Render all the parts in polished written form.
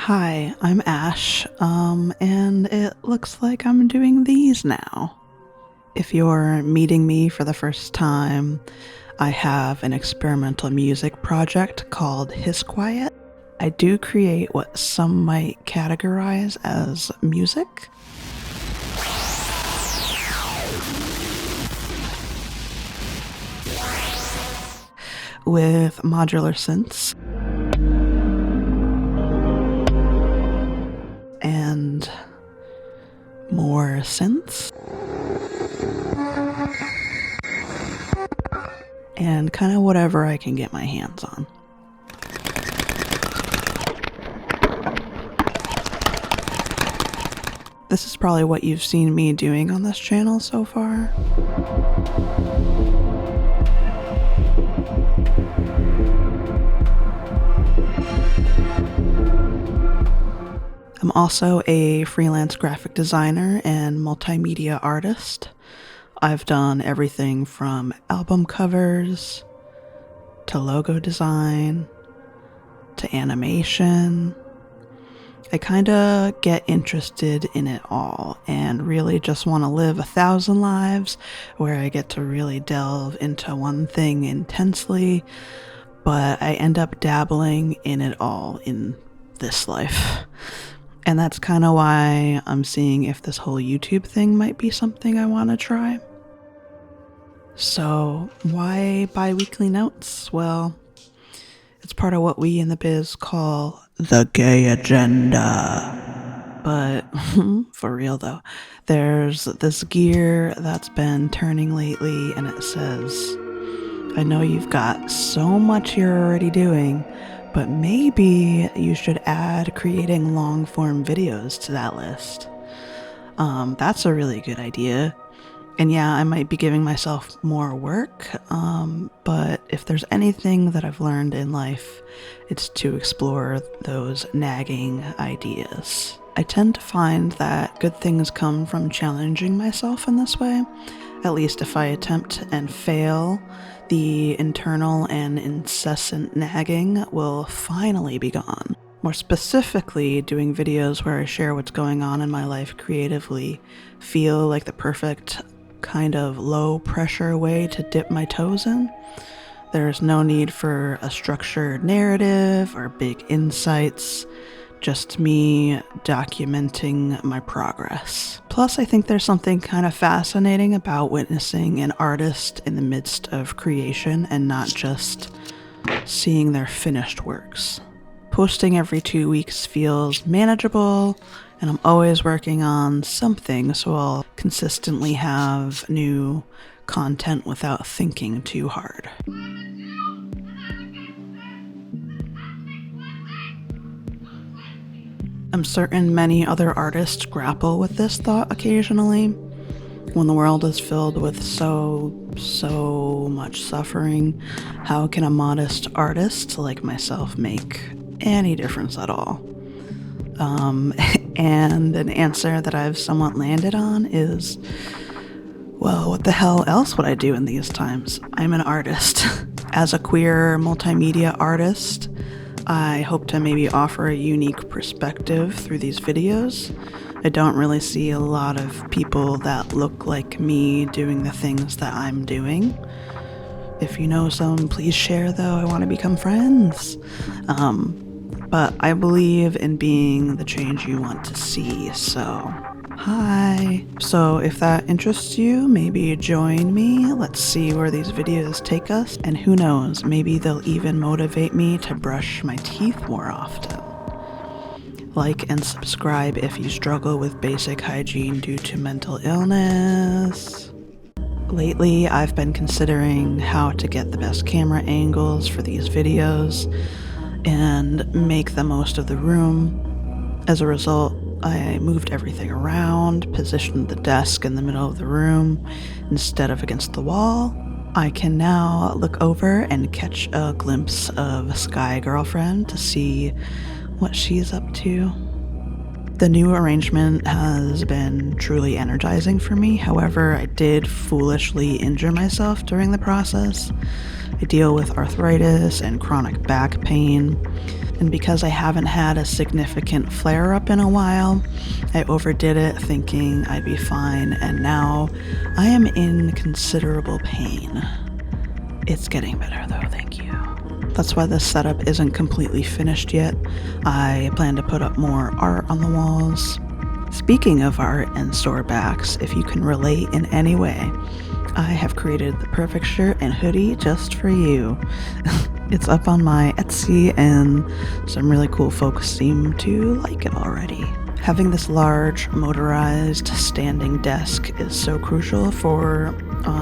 Hi, I'm Ash, and it looks like I'm doing these now. If you're meeting me for the first time, I have an experimental music project called His Quiet. I do create what some might categorize as music. With modular synths and more synths and kind of whatever I can get my hands on. This is probably what you've seen me doing on this channel so far. I'm also a freelance graphic designer and multimedia artist. I've done everything from album covers to logo design to animation. I kind of get interested in it all and really just want to live 1,000 lives where I get to really delve into one thing intensely, but I end up dabbling in it all in this life. And that's kind of why I'm seeing if this whole YouTube thing might be something I want to try. So, why bi-weekly notes? Well, it's part of what we in the biz call the gay agenda. But, for real though, there's this gear that's been turning lately and it says, I know you've got so much you're already doing, but maybe you should add creating long-form videos to that list. That's a really good idea. And yeah, I might be giving myself more work, but if there's anything that I've learned in life, it's to explore those nagging ideas. I tend to find that good things come from challenging myself in this way. At least if I attempt and fail, the internal and incessant nagging will finally be gone. More specifically, doing videos where I share what's going on in my life creatively feel like the perfect kind of low-pressure way to dip my toes in. There's no need for a structured narrative or big insights, just me documenting my progress. Plus, I think there's something kind of fascinating about witnessing an artist in the midst of creation and not just seeing their finished works. Posting every 2 weeks feels manageable, and I'm always working on something, so I'll consistently have new content without thinking too hard. I'm certain many other artists grapple with this thought occasionally. When the world is filled with so much suffering, how can a modest artist like myself make any difference at all? And an answer that I've somewhat landed on is, well, what the hell else would I do in these times? I'm an artist. As a queer multimedia artist, I hope to maybe offer a unique perspective through these videos. I don't really see a lot of people that look like me doing the things that I'm doing. If you know some, please share though. I want to become friends. But I believe in being the change you want to see, so hi. So if that interests you, maybe join me. Let's see where these videos take us, and who knows, maybe they'll even motivate me to brush my teeth more often. Like and subscribe if you struggle with basic hygiene due to mental illness. Lately, I've been considering how to get the best camera angles for these videos and make the most of the room. As a result, I moved everything around, positioned the desk in the middle of the room instead of against the wall. I can now look over and catch a glimpse of Sky Girlfriend to see what she's up to. The new arrangement has been truly energizing for me. However, I did foolishly injure myself during the process. I deal with arthritis and chronic back pain, And because I haven't had a significant flare-up in a while, I overdid it thinking I'd be fine, and now I am in considerable pain. It's getting better though, thank you. That's why this setup isn't completely finished yet. I plan to put up more art on the walls. Speaking of art and store backs, if you can relate in any way, I have created the perfect shirt and hoodie just for you. It's up on my Etsy, and some really cool folks seem to like it already. Having this large, motorized, standing desk is so crucial for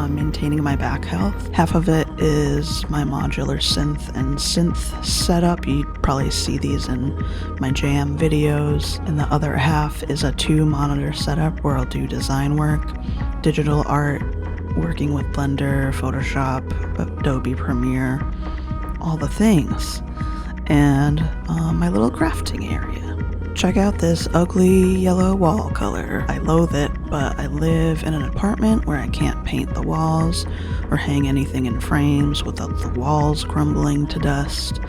maintaining my back health. Half of it is my modular synth setup. You'd probably see these in my jam videos. And the other half is a 2-monitor setup where I'll do design work, digital art, working with Blender, Photoshop, Adobe Premiere, all the things, and my little crafting area. Check out this ugly yellow wall color. I loathe it, but I live in an apartment where I can't paint the walls or hang anything in frames without the walls crumbling to dust.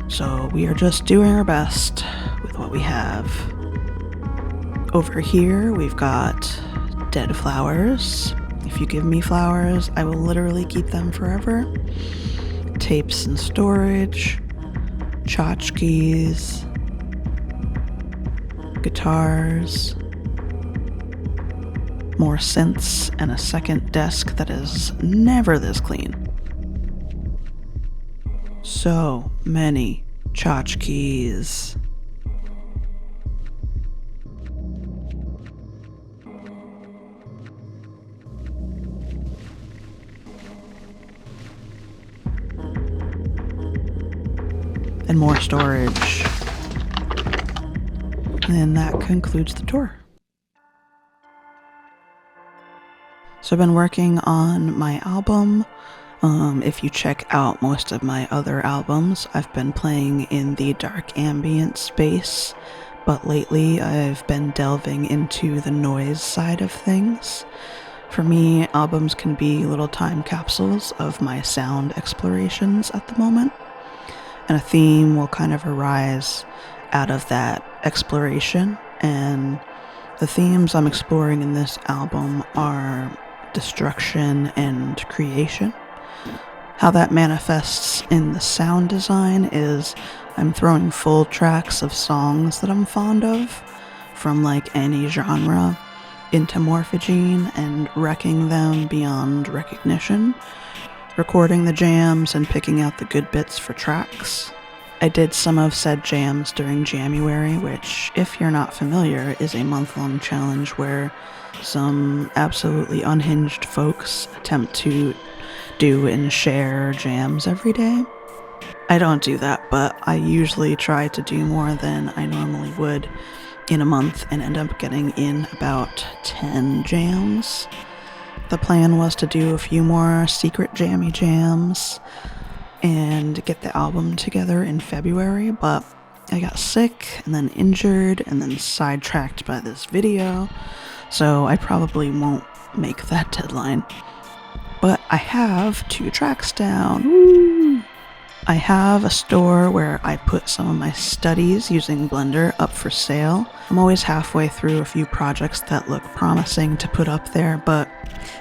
So we are just doing our best with what we have. Over here, we've got dead flowers. If you give me flowers, I will literally keep them forever. Tapes and storage, tchotchkes, guitars, more synths, and a second desk that is never this clean. So many tchotchkes. And more storage. And that concludes the tour. So I've been working on my album. If you check out most of my other albums, I've been playing in the dark ambient space, but lately I've been delving into the noise side of things. For me, albums can be little time capsules of my sound explorations at the moment. And a theme will kind of arise out of that exploration. And the themes I'm exploring in this album are destruction and creation. How that manifests in the sound design is I'm throwing full tracks of songs that I'm fond of from like any genre into Morphogene and wrecking them beyond recognition, recording the jams and picking out the good bits for tracks. I did some of said jams during January, which, if you're not familiar, is a month-long challenge where some absolutely unhinged folks attempt to do and share jams every day. I don't do that, but I usually try to do more than I normally would in a month and end up getting in about 10 jams. The plan was to do a few more secret jammy jams and get the album together in February, but I got sick and then injured and then sidetracked by this video, so I probably won't make that deadline. But I have 2 tracks down. Woo! I have a store where I put some of my studies using Blender up for sale. I'm always halfway through a few projects that look promising to put up there, but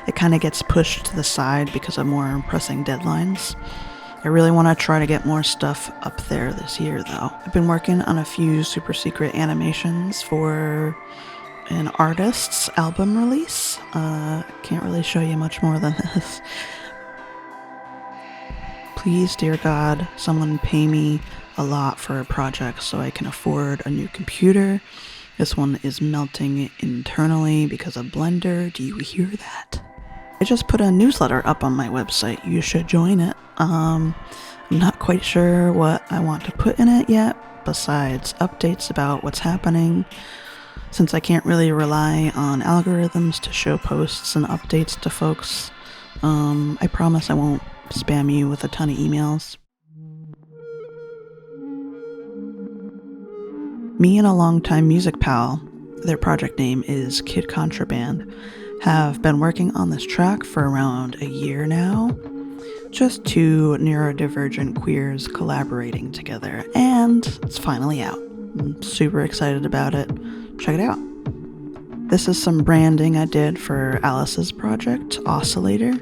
it kind of gets pushed to the side because of more pressing deadlines. I really want to try to get more stuff up there this year, though. I've been working on a few super secret animations for an artist's album release. Can't really show you much more than this. Please, dear God, someone pay me a lot for a project so I can afford a new computer. This one is melting internally because of Blender. Do you hear that? I just put a newsletter up on my website. You should join it. I'm not quite sure what I want to put in it yet, besides updates about what's happening. Since I can't really rely on algorithms to show posts and updates to folks, I promise I won't spam you with a ton of emails. Me and a longtime music pal, their project name is Kid Contraband, have been working on this track for around a year now. Just two neurodivergent queers collaborating together, and it's finally out. I'm super excited about it. Check it out. This is some branding I did for Alice's project, Oscillator.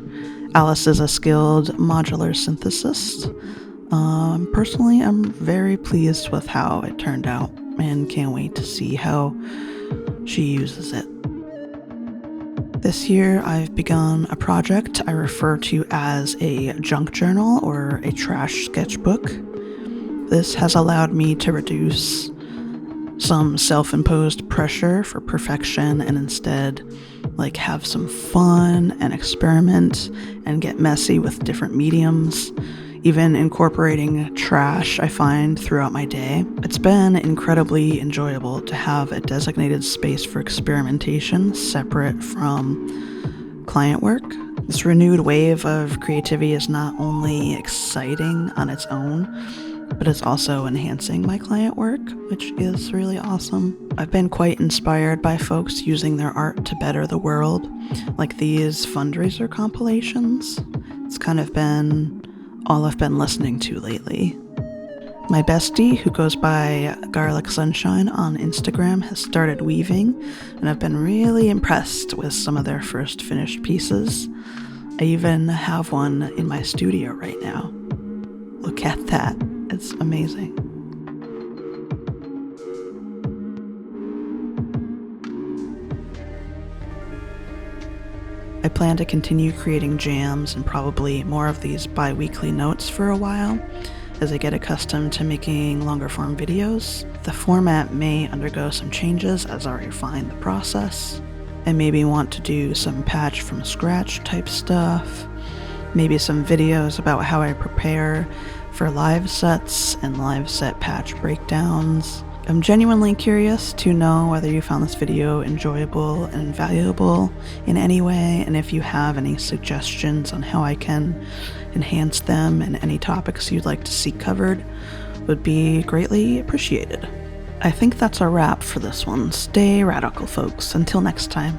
Alice is a skilled modular synthesist. Personally, I'm very pleased with how it turned out and can't wait to see how she uses it. This year, I've begun a project I refer to as a junk journal or a trash sketchbook. This has allowed me to reduce some self-imposed pressure for perfection and instead have some fun and experiment and get messy with different mediums, even incorporating trash I find throughout my day. It's been incredibly enjoyable to have a designated space for experimentation separate from client work. This renewed wave of creativity is not only exciting on its own, but it's also enhancing my client work, which is really awesome. I've been quite inspired by folks using their art to better the world, like these fundraiser compilations. It's kind of been all I've been listening to lately. My bestie, who goes by Garlic Sunshine on Instagram, has started weaving, and I've been really impressed with some of their first finished pieces. I even have one in my studio right now. Look at that. It's amazing. I plan to continue creating jams and probably more of these bi-weekly notes for a while as I get accustomed to making longer form videos. The format may undergo some changes as I refine the process. I maybe want to do some patch from scratch type stuff, maybe some videos about how I prepare for live sets and live set patch breakdowns. I'm genuinely curious to know whether you found this video enjoyable and valuable in any way, and if you have any suggestions on how I can enhance them and any topics you'd like to see covered would be greatly appreciated. I think that's a wrap for this one. Stay radical, folks. Until next time.